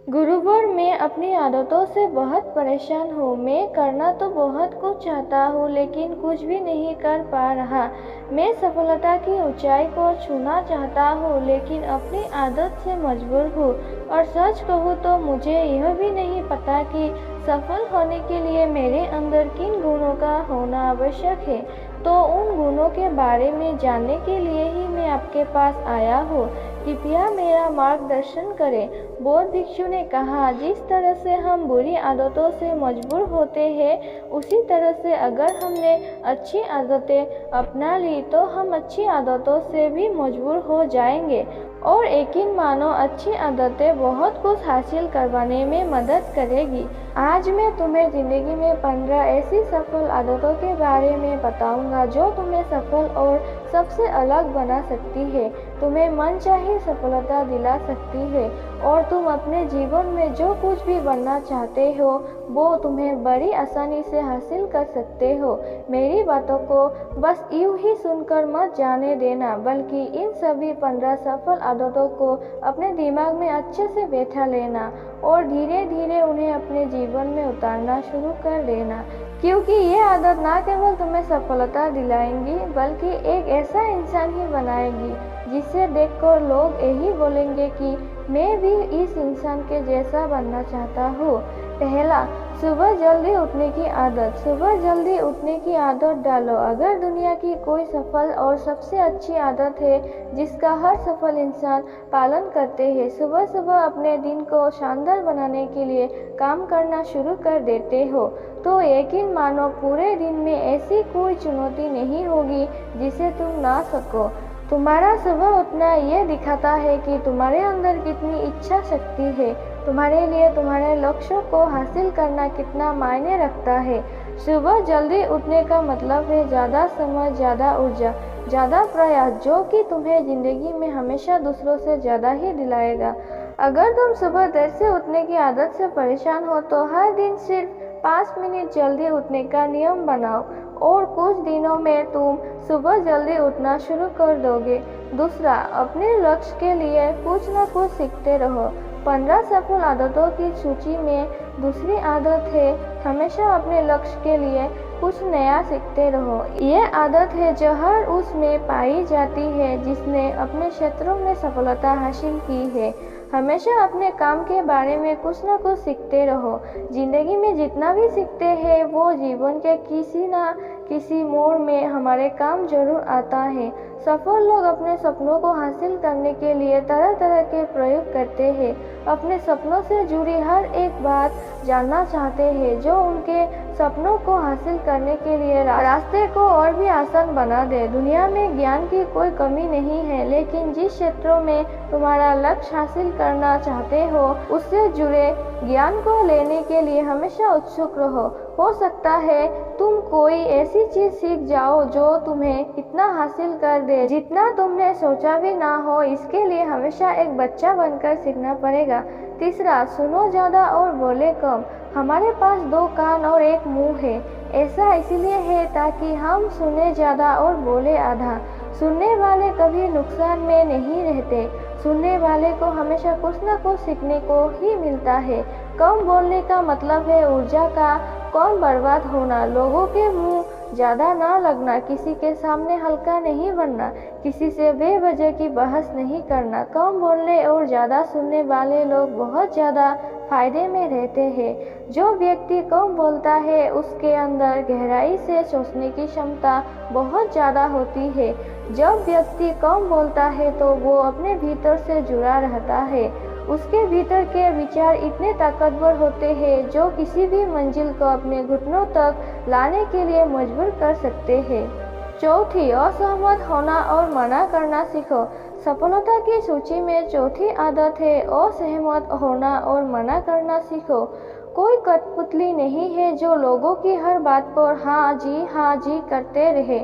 गुरुवार मैं अपनी आदतों से बहुत परेशान हूँ। मैं करना तो बहुत कुछ चाहता हूँ लेकिन कुछ भी नहीं कर पा रहा। मैं सफलता की ऊंचाई को छूना चाहता हूँ लेकिन अपनी आदत से मजबूर हूँ। और सच कहूँ तो मुझे यह भी नहीं पता कि सफल होने के लिए मेरे अंदर किन गुणों का होना आवश्यक है। तो उन गुणों के बारे में जानने के लिए ही मैं आपके पास आया हूँ। कृपया मेरा मार्गदर्शन करें। बौद्ध भिक्षु ने कहा, जिस तरह से हम बुरी आदतों से मजबूर होते हैं उसी तरह से अगर हमने अच्छी आदतें अपना ली तो हम अच्छी आदतों से भी मजबूर हो जाएंगे। और यकीन मानो अच्छी आदतें बहुत कुछ हासिल करवाने में मदद करेगी। आज मैं तुम्हें ज़िंदगी में 15 ऐसी सफल आदतों के बारे में बताऊंगा जो तुम्हें सफल और सबसे अलग बना सकती है, तुम्हें मनचाही सफलता दिला सकती है और तुम अपने जीवन में जो कुछ भी बनना चाहते हो वो तुम्हें बड़ी आसानी से हासिल कर सकते हो। मेरी बातों को बस यूं ही सुनकर मत जाने देना, बल्कि इन सभी 15 सफल आदतों को अपने दिमाग में अच्छे से बैठा लेना और धीरे धीरे उन्हें अपने जीवन में उतारना शुरू कर देना। क्योंकि ये आदत ना केवल तुम्हें सफलता दिलाएंगी बल्कि एक ऐसा इंसान ही बनाएगी जिसे देखकर लोग यही बोलेंगे कि मैं भी इस इंसान के जैसा बनना चाहता हूँ। पहला, सुबह जल्दी उठने की आदत। सुबह जल्दी उठने की आदत डालो। अगर दुनिया की कोई सफल और सबसे अच्छी आदत है जिसका हर सफल इंसान पालन करते हैं, सुबह सुबह अपने दिन को शानदार बनाने के लिए काम करना शुरू कर देते हो, तो यकीन मानो पूरे दिन में ऐसी कोई चुनौती नहीं होगी जिसे तुम ना सको। तुम्हारा सुबह उठना ये दिखाता है कि तुम्हारे अंदर कितनी इच्छा शक्ति है, तुम्हारे लिए तुम्हारे लक्ष्यों को हासिल करना कितना मायने रखता है। सुबह जल्दी उठने का मतलब है ज़्यादा समय, ज़्यादा ऊर्जा, ज़्यादा प्रयास, जो कि तुम्हें ज़िंदगी में हमेशा दूसरों से ज़्यादा ही दिलाएगा। अगर तुम सुबह देर से उठने की आदत से परेशान हो तो हर दिन सिर्फ 5 मिनट जल्दी उठने का नियम बनाओ और कुछ दिनों में तुम सुबह जल्दी उठना शुरू कर दोगे। दूसरा, अपने लक्ष्य के लिए कुछ न कुछ सीखते रहो। 15 सफल आदतों की सूची में दूसरी आदत है हमेशा अपने लक्ष्य के लिए कुछ नया सीखते रहो। ये आदत है जो हर उसमें पाई जाती है जिसने अपने क्षेत्रों में सफलता हासिल की है। हमेशा अपने काम के बारे में कुछ न कुछ सीखते रहो। जिंदगी में जितना भी सीखते हैं वो जीवन के किसी न किसी मोड़ में हमारे काम जरूर आता है। सफल लोग अपने सपनों को हासिल करने के लिए तरह तरह के प्रयोग करते हैं। अपने सपनों से जुड़ी हर एक बात जानना चाहते हैं जो उनके सपनों को हासिल करने के लिए रास्ते को और भी आसान बना दे। दुनिया में ज्ञान की कोई कमी नहीं है, लेकिन जिस क्षेत्रों में तुम्हारा लक्ष्य हासिल करना चाहते हो उससे जुड़े ज्ञान को लेने के लिए हमेशा उत्सुक रहो। हो सकता है तुम कोई ऐसी चीज सीख जाओ जो तुम्हें इतना हासिल कर दे जितना तुमने सोचा भी ना हो। इसके लिए हमेशा एक बच्चा बनकर सीखना पड़ेगा। तीसरा, सुनो ज्यादा और बोले कम। हमारे पास 2 कान और 1 मुंह है। ऐसा इसलिए है ताकि हम सुने ज्यादा और बोले आधा। सुनने वाले कभी नुकसान में नहीं रहते। सुनने वाले को हमेशा कुछ न कुछ सीखने को ही मिलता है। कम बोलने का मतलब है ऊर्जा का कम बर्बाद होना, लोगों के मुंह ज्यादा ना लगना, किसी के सामने हल्का नहीं बनना, किसी से बेवजह की बहस नहीं करना। कम बोलने और ज्यादा सुनने वाले लोग बहुत ज्यादा फायदे में रहते हैं। जो व्यक्ति कम बोलता है उसके अंदर गहराई से सोचने की क्षमता बहुत ज्यादा होती है। जब व्यक्ति कम बोलता है तो वो अपने भीतर से जुड़ा रहता है। उसके भीतर के विचार इतने ताकतवर होते हैं जो किसी भी मंजिल को अपने घुटनों तक लाने के लिए मजबूर कर सकते हैं। चौथी, असहमत होना और मना करना सीखो। सफलता की सूची में चौथी आदत है असहमत होना और मना करना सीखो। कोई कठपुतली नहीं है जो लोगों की हर बात पर हाँ जी करते रहे।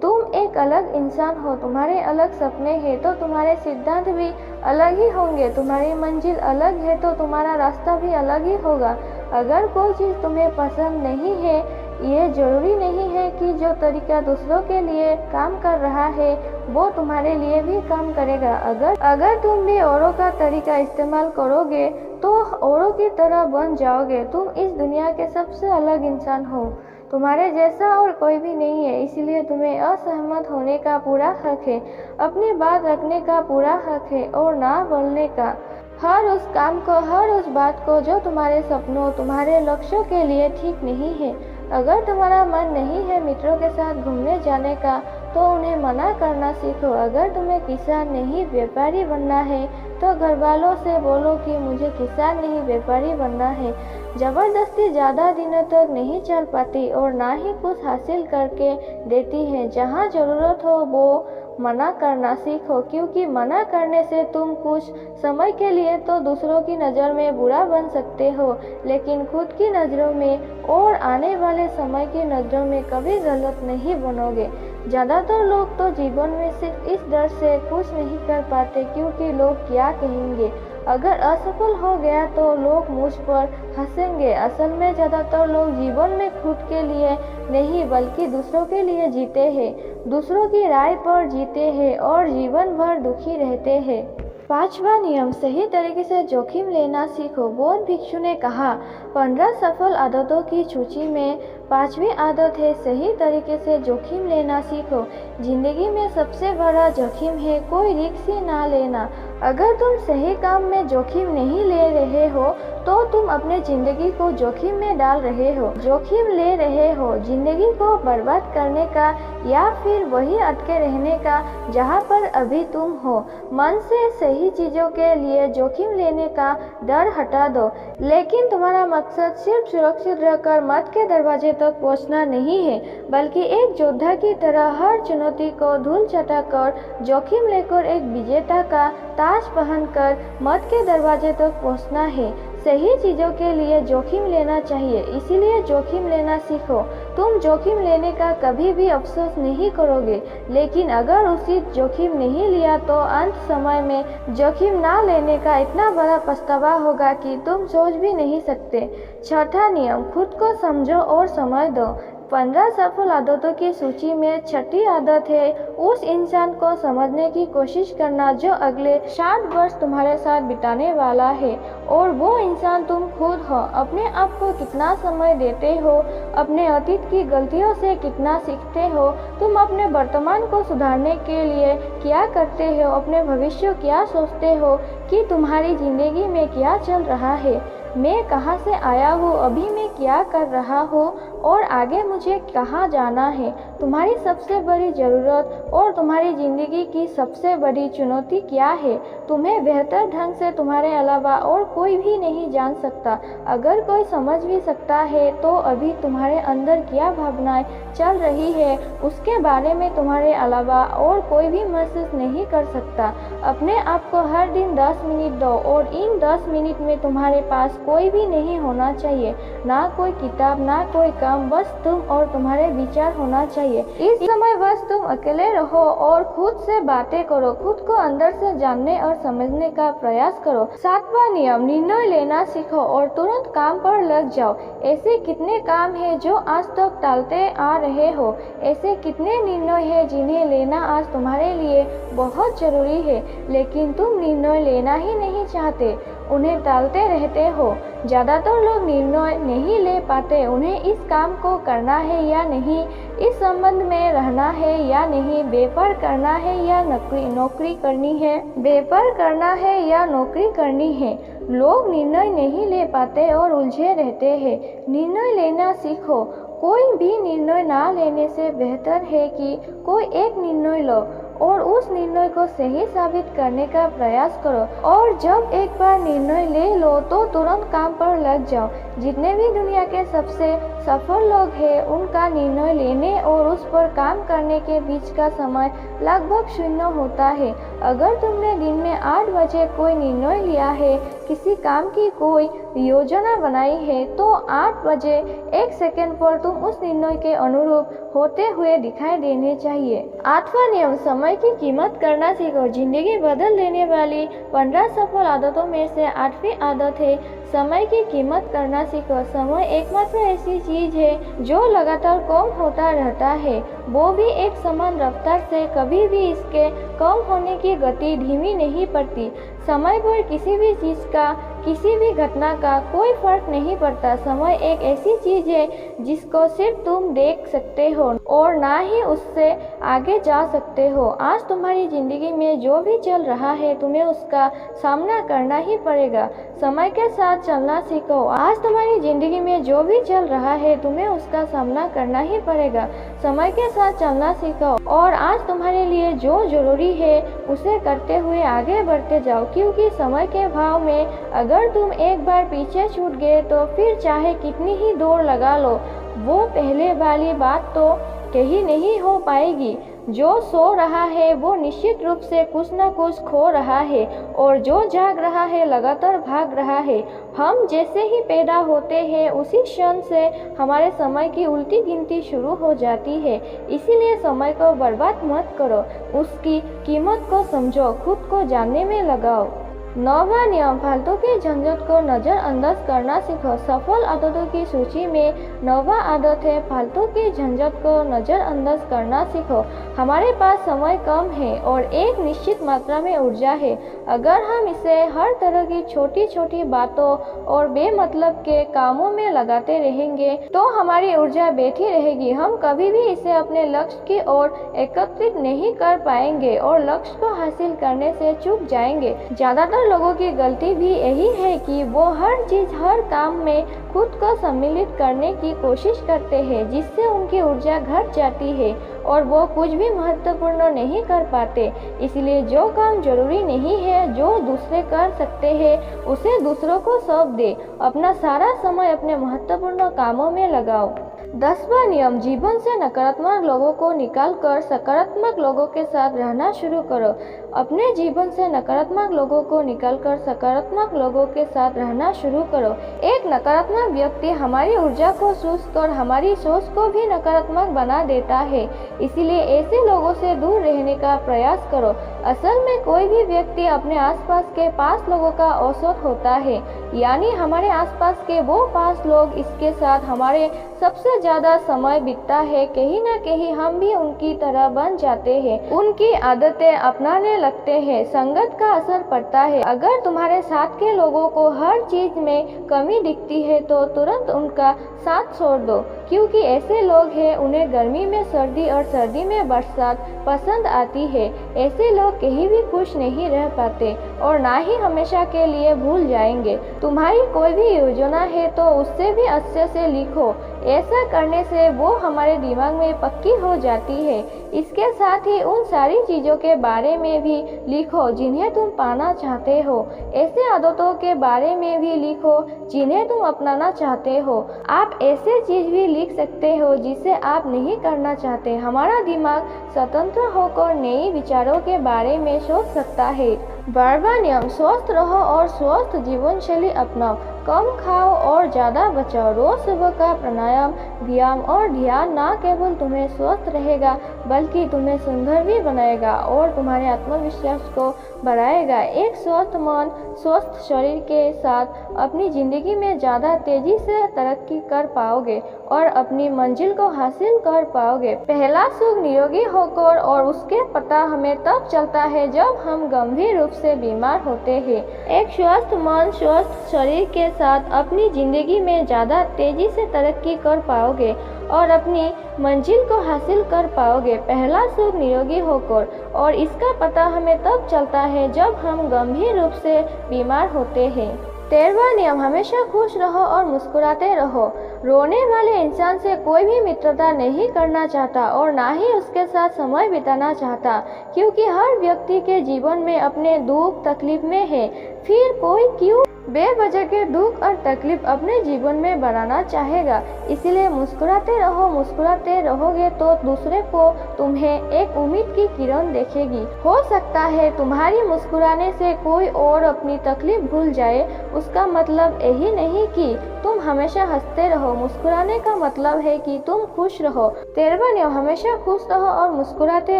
तुम एक अलग इंसान हो, तुम्हारे अलग सपने हैं तो तुम्हारे सिद्धांत भी अलग ही होंगे। तुम्हारी मंजिल अलग है तो तुम्हारा रास्ता भी अलग ही होगा। अगर कोई चीज़ तुम्हें पसंद नहीं है, ये जरूरी नहीं है कि जो तरीका दूसरों के लिए काम कर रहा है वो तुम्हारे लिए भी काम करेगा। अगर तुम भी औरों का तरीका इस्तेमाल करोगे तो औरों की तरह बन जाओगे। तुम इस दुनिया के सबसे अलग इंसान हो। तुम्हारे जैसा और कोई भी नहीं है, इसलिए तुम्हें असहमत होने का पूरा हक है, अपनी बात रखने का पूरा हक है और ना बोलने का। हर उस काम को, हर उस बात को जो तुम्हारे सपनों, तुम्हारे लक्ष्यों के लिए ठीक नहीं है। अगर तुम्हारा मन नहीं है मित्रों के साथ घूमने जाने का, तो उन्हें मना करना सीखो। अगर तुम्हें किसान नहीं व्यापारी बनना है, तो घर वालों से बोलो कि मुझे किसान नहीं व्यापारी बनना है। जबरदस्ती ज़्यादा दिनों तक नहीं चल पाती और ना ही कुछ हासिल करके देती है। जहाँ ज़रूरत हो वो मना करना सीखो, क्योंकि मना करने से तुम कुछ समय के लिए तो दूसरों की नज़र में बुरा बन सकते हो, लेकिन खुद की नज़रों में और आने वाले समय की नज़रों में कभी गलत नहीं बनोगे। ज़्यादातर लोग तो जीवन में सिर्फ इस डर से कुछ नहीं कर पाते क्योंकि लोग क्या कहेंगे। अगर असफल हो गया तो लोग मुझ पर हंसेंगे। असल में ज़्यादातर लोग जीवन में खुद के लिए नहीं बल्कि दूसरों के लिए जीते हैं, दूसरों की राय पर जीते हैं और जीवन भर दुखी रहते हैं। 5वां नियम, सही तरीके से जोखिम लेना सीखो। बौद्ध भिक्षु ने कहा, 15 सफल आदतों की सूची में 5वीं आदत है सही तरीके से जोखिम लेना सीखो। जिंदगी में सबसे बड़ा जोखिम है कोई रिस्क ही ना लेना। अगर तुम सही काम में जोखिम नहीं ले रहे हो तो तुम अपने जिंदगी को जोखिम में डाल रहे हो, जोखिम ले रहे हो जिंदगी को बर्बाद करने का या फिर वही अटके रहने का जहाँ पर अभी तुम हो। मन से सही चीजों के लिए जोखिम लेने का डर हटा दो, लेकिन तुम्हारा मकसद सिर्फ सुरक्षित रहकर मौत के दरवाजे तक पहुंचना नहीं है, बल्कि एक योद्धा की तरह हर चुनौती को धूल चटाकर जोखिम लेकर एक विजेता का ताज पहनकर मौत के दरवाजे तक पहुंचना है। सही चीज़ों के लिए जोखिम लेना चाहिए, इसीलिए जोखिम लेना सीखो। तुम जोखिम लेने का कभी भी अफसोस नहीं करोगे, लेकिन अगर उचित जोखिम नहीं लिया तो अंत समय में जोखिम ना लेने का इतना बड़ा पछतावा होगा कि तुम सोच भी नहीं सकते। 6वां नियम, खुद को समझो और समझ दो। 15 सफल आदतों की सूची में 6ठी आदत है उस इंसान को समझने की कोशिश करना जो अगले 60 वर्ष तुम्हारे साथ बिताने वाला है, और वो इंसान तुम खुद हो। अपने आप को कितना समय देते हो, अपने अतीत की गलतियों से कितना सीखते हो, तुम अपने वर्तमान को सुधारने के लिए क्या करते हो, अपने भविष्य क्या सोचते हो कि तुम्हारी जिंदगी में क्या चल रहा है, मैं कहाँ से आया हूँ, अभी मैं क्या कर रहा हूँ और आगे मुझे कहाँ जाना है। तुम्हारी सबसे बड़ी ज़रूरत और तुम्हारी ज़िंदगी की सबसे बड़ी चुनौती क्या है, तुम्हें बेहतर ढंग से तुम्हारे अलावा और कोई भी नहीं जान सकता। अगर कोई समझ भी सकता है तो अभी तुम्हारे अंदर क्या भावनाएं चल रही है उसके बारे में तुम्हारे अलावा और कोई भी महसूस नहीं कर सकता। अपने आप को हर दिन 10 मिनट दो और इन 10 मिनट में तुम्हारे पास कोई भी नहीं होना चाहिए, ना कोई किताब, ना कोई काम, बस तुम और तुम्हारे विचार होना चाहिए। इस समय बस तुम अकेले रहो और खुद से बातें करो, खुद को अंदर से जानने और समझने का प्रयास करो। 7वां नियम, निर्णय लेना सीखो और तुरंत काम पर लग जाओ। ऐसे कितने काम हैं जो आज तक टालते आ रहे हो, ऐसे कितने निर्णय हैं जिन्हें लेना आज तुम्हारे लिए बहुत जरूरी है, लेकिन तुम निर्णय लेना ही नहीं चाहते, उन्हें टालते रहते हो। ज़्यादातर लोग निर्णय नहीं ले पाते, उन्हें इस काम को करना है या नहीं, इस संबंध में रहना है या नहीं, व्यापार करना है या नौकरी करनी है, व्यापार करना है या नौकरी करनी है। लोग निर्णय नहीं ले पाते और उलझे रहते हैं। निर्णय लेना सीखो। कोई भी निर्णय ना लेने से बेहतर है कि कोई एक निर्णय लो और उस निर्णय को सही साबित करने का प्रयास करो, और जब एक बार निर्णय ले लो तो तुरंत काम पर लग जाओ। जितने भी दुनिया के सबसे सफल लोग हैं उनका निर्णय लेने और उस पर काम करने के बीच का समय लगभग 0 होता है। अगर तुमने दिन में 8 बजे कोई निर्णय लिया है, किसी काम की कोई योजना बनाई है, तो 8 बजे 1 सेकंड पर तुम उस निर्णय के अनुरूप होते हुए दिखाई देने चाहिए। 8वां नियम, समय की कीमत करना सीखो। जिंदगी बदल देने वाली 15 सफल आदतों में से 8वीं आदत है समय की कीमत करना सीखो। समय एकमात्र ऐसी चीज है जो लगातार कम होता रहता है, वो भी एक समान रफ्तार से। कभी भी इसके कम होने की गति धीमी नहीं पड़ती। समय पर किसी भी चीज का, किसी भी घटना का कोई फर्क नहीं पड़ता। समय एक ऐसी चीज है जिसको सिर्फ तुम देख सकते हो और ना ही उससे आगे जा सकते हो। आज तुम्हारी जिंदगी में जो भी चल रहा है तुम्हें उसका सामना करना ही पड़ेगा। समय के साथ चलना सीखो। आज तुम्हारी जिंदगी में जो भी चल रहा है तुम्हें उसका सामना करना ही पड़ेगा। समय के साथ चलना सीखो और आज तुम्हारे लिए जो जरूरी है उसे करते हुए आगे बढ़ते जाओ, क्योंकि समय के भाव में अगर तुम एक बार पीछे छूट गए तो फिर चाहे कितनी ही दौड़ लगा लो, वो पहले वाली बात तो कहीं नहीं हो पाएगी। जो सो रहा है वो निश्चित रूप से कुछ न कुछ खो रहा है और जो जाग रहा है लगातार भाग रहा है। हम जैसे ही पैदा होते हैं उसी क्षण से हमारे समय की उल्टी गिनती शुरू हो जाती है। इसीलिए समय को बर्बाद मत करो, उसकी कीमत को समझो, खुद को जानने में लगाओ। 9वां नियम, फालतू की झंझट को नज़रअंदाज करना सीखो। सफल आदतों की सूची में 9वां आदत है फालतू की झंझट को नज़रअंदाज करना सीखो। हमारे पास समय कम है और एक निश्चित मात्रा में ऊर्जा है। अगर हम इसे हर तरह की छोटी छोटी बातों और बेमतलब के कामों में लगाते रहेंगे तो हमारी ऊर्जा बैठी रहेगी। हम कभी भी इसे अपने लक्ष्य की ओर एकत्रित नहीं कर पाएंगे और लक्ष्य को हासिल करने से चूक जाएंगे। ज्यादातर लोगों की गलती भी यही है कि वो हर चीज, हर काम में खुद को सम्मिलित करने की कोशिश करते हैं, जिससे उनकी ऊर्जा घट जाती है और वो कुछ भी महत्वपूर्ण नहीं कर पाते। इसलिए जो काम जरूरी नहीं है, जो दूसरे कर सकते हैं, उसे दूसरों को सौंप दे। अपना सारा समय अपने महत्वपूर्ण कामों में लगाओ। 10वां नियम, जीवन से नकारात्मक लोगों को निकालकर सकारात्मक लोगों के साथ रहना शुरू करो। अपने जीवन से नकारात्मक लोगों को निकालकर सकारात्मक लोगों के साथ रहना शुरू करो। एक नकारात्मक व्यक्ति हमारी ऊर्जा को चूस कर हमारी सोच को भी नकारात्मक बना देता है। इसीलिए ऐसे लोगों से दूर रहने का प्रयास करो। असल में कोई भी व्यक्ति अपने आसपास के 5 लोगों का औसत होता है, यानी हमारे आसपास के वो 5 लोग इसके साथ हमारे सबसे ज्यादा समय बीतता है। कहीं ना कहीं हम भी उनकी तरह बन जाते हैं, उनकी आदतें अपनाने लगते हैं। संगत का असर पड़ता है। अगर तुम्हारे साथ के लोगों को हर चीज में कमी दिखती है तो तुरंत उनका साथ छोड़ दो, क्योंकि ऐसे लोग हैं उन्हें गर्मी में सर्दी और सर्दी में बरसात पसंद आती है। ऐसे लोग कहीं भी खुश नहीं रह पाते और ना ही हमेशा के लिए भूल जाएंगे। तुम्हारी कोई भी योजना है तो उससे भी अच्छे से लिखो। ऐसा करने से वो हमारे दिमाग में पक्की हो जाती है। इसके साथ ही उन सारी चीजों के बारे में भी लिखो जिन्हें तुम पाना चाहते हो। ऐसे आदतों के बारे में भी लिखो जिन्हें तुम अपनाना चाहते हो। आप ऐसे चीज भी लिख सकते हो जिसे आप नहीं करना चाहते। हमारा दिमाग स्वतंत्र होकर नए विचारों के बारे में सोच सकता है। 12वां नियम, स्वस्थ रहो और स्वस्थ जीवन शैली अपनाओ। कम खाओ और ज्यादा बचाओ। रोज सुबह का प्राणायाम, व्यायाम और ध्यान न केवल तुम्हें स्वस्थ रहेगा बल्कि तुम्हें सुंदर भी बनाएगा और तुम्हारे आत्मविश्वास को बढ़ाएगा। एक स्वस्थ मन, स्वस्थ शरीर के साथ अपनी जिंदगी में ज्यादा तेजी से तरक्की कर पाओगे और अपनी मंजिल को हासिल कर पाओगे। पहला सुख निरोगी होकर और उसके पता हमें तब चलता है जब हम गंभीर रूप से बीमार होते हैं। एक स्वस्थ मन, स्वस्थ शरीर के साथ अपनी जिंदगी में ज्यादा तेजी से तरक्की कर पाओगे और अपनी मंजिल को हासिल कर पाओगे। पहला सुख निरोगी होकर और इसका पता हमें तब चलता है जब हम गंभीर रूप से बीमार होते हैं। 13वां नियम, हमेशा खुश रहो और मुस्कुराते रहो। रोने वाले इंसान से कोई भी मित्रता नहीं करना चाहता और ना ही उसके साथ समय बिताना चाहता, क्योंकि हर व्यक्ति के जीवन में अपने दुख तकलीफ में है। फिर कोई क्यों बेवजह के दुख और तकलीफ अपने जीवन में बढ़ाना चाहेगा। इसलिए मुस्कुराते रहो। मुस्कुराते रहोगे तो दूसरे को तुम्हें एक उम्मीद की किरण देखेगी। हो सकता है तुम्हारी मुस्कुराने से कोई और अपनी तकलीफ भूल जाए। उसका मतलब यही नहीं कि तुम हमेशा हंसते रहो। मुस्कुराने का मतलब है कि तुम खुश रहो। 13वां नियम, हमेशा खुश रहो और मुस्कुराते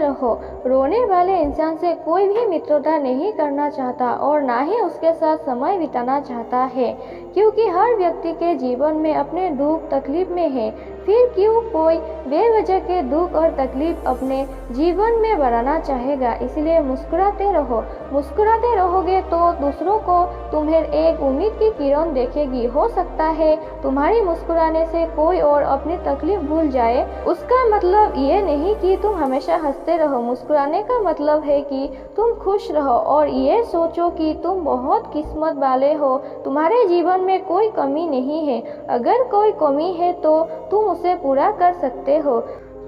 रहो। रोने वाले इंसान से कोई भी मित्रता नहीं करना चाहता और ना ही उसके साथ समय बिताना चाहता है, क्योंकि हर व्यक्ति के जीवन में अपने दुख तकलीफ में है। फिर क्यों कोई बेवजह के दुख और तकलीफ अपने जीवन में बढ़ाना चाहेगा। इसलिए मुस्कुराते रहो। मुस्कुराते रहोगे तो दूसरों को तुम्हें एक उम्मीद की किरण देखेगी। हो सकता है तुम्हारी मुस्कुराने से कोई और अपनी तकलीफ भूल जाए। उसका मतलब ये नहीं कि तुम हमेशा हंसते रहो। मुस्कुराने का मतलब है कि तुम खुश रहो और ये सोचो कि तुम बहुत किस्मत वाले हो। तुम्हारे जीवन में कोई कमी नहीं है। अगर कोई कमी है तो तुम उसे पूरा कर सकते हो।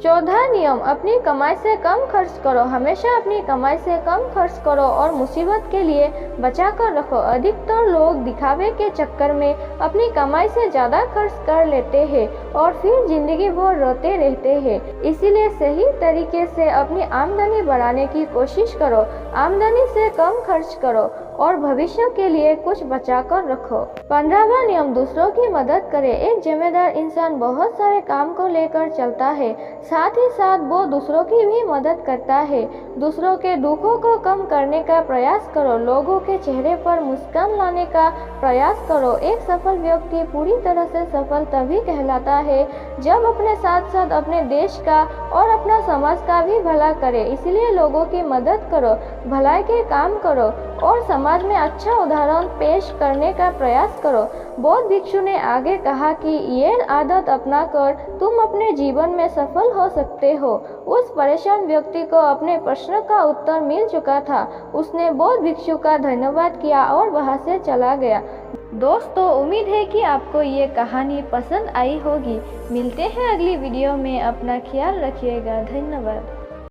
14 नियम, अपनी कमाई से कम खर्च करो। हमेशा अपनी कमाई से कम खर्च करो और मुसीबत के लिए बचा कर रखो। अधिकतर लोग दिखावे के चक्कर में अपनी कमाई से ज़्यादा खर्च कर लेते हैं और फिर जिंदगी भर रोते रहते हैं। इसीलिए सही तरीके से अपनी आमदनी बढ़ाने की कोशिश करो। आमदनी से कम खर्च करो और भविष्य के लिए कुछ बचा कर रखो। 15वां नियम, दूसरों की मदद करें। एक जिम्मेदार इंसान बहुत सारे काम को लेकर चलता है, साथ ही साथ वो दूसरों की भी मदद करता है। दूसरों के दुखों को कम करने का प्रयास करो। लोगों के चेहरे पर मुस्कान लाने का प्रयास करो। एक सफल व्यक्ति पूरी तरह से सफल तभी कहलाता है जब अपने साथ साथ अपने देश का और अपना समाज का भी भला करे। इसलिए लोगों की मदद करो, भलाई के काम करो और समाज में अच्छा उदाहरण पेश करने का प्रयास करो। बौद्ध भिक्षु ने आगे कहा कि ये आदत अपनाकर तुम अपने जीवन में सफल हो सकते हो। उस परेशान व्यक्ति को अपने प्रश्न का उत्तर मिल चुका था। उसने बौद्ध भिक्षु का धन्यवाद किया और वहां से चला गया। दोस्तों, उम्मीद है कि आपको ये कहानी पसंद आई होगी। मिलते हैं अगली वीडियो में। अपना ख्याल रखिएगा। धन्यवाद।